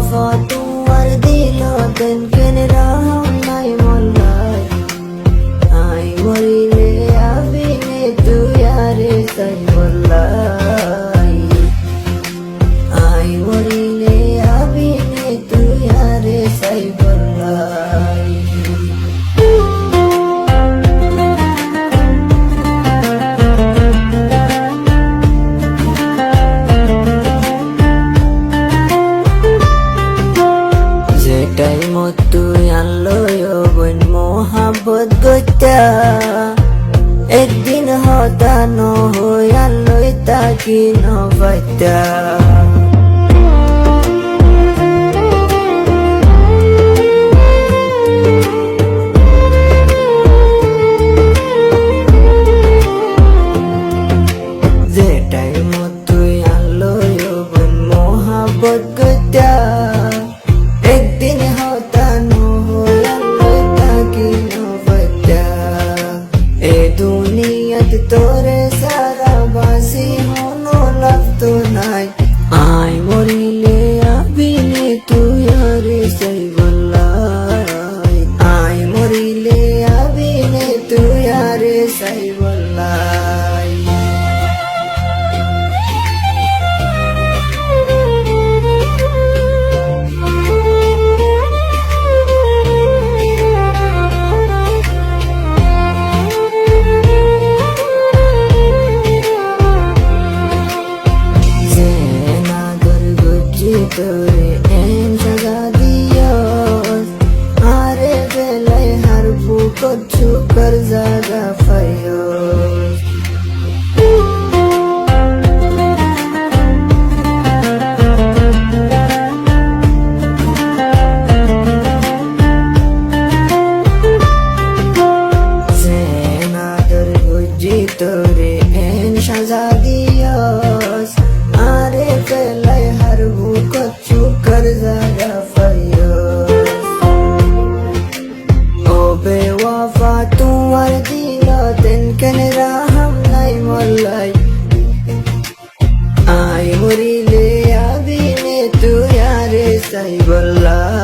वफा तुम्हार दिलो तेन केन राम नाई मोल्लाई आई मरिले आबिने तू यारे साई मोल्लाई आई मरिले आबिने तू यारे साई मोल्लाई টাইম তুই আনলো বোন মোহাবত গত্যা একদিন হতানো হই আনলোই তাকি নবাত্যা যে টাইম তুই আনলো বোন মোহাবত গত্যা একদিন হতানো হই তাকি নবাত্যা এ দুনিয়াত তোরে সারা বাসি হনো লাগতো নাই আই মরিলে আবিনে তুই আরে সাই বল্লাই আই মরিলে আবিনে তুই আরে সাই বল্লাই তোরে এন জাগা দিয়স আরে বেলায় হারবু কচ্ছু কর জাগা ফায়স সেনাদর বুঝি তোরে এন সাজা দিয়স আরে বেলায় হারবু কচ্ছু কর জাগা ফায়স ও বেওয়াফা তোমার দিল তেন কেন রাহাম নাই মোল্লাই আই মরিলে আবিনে তুই আরে সাই বল্লাই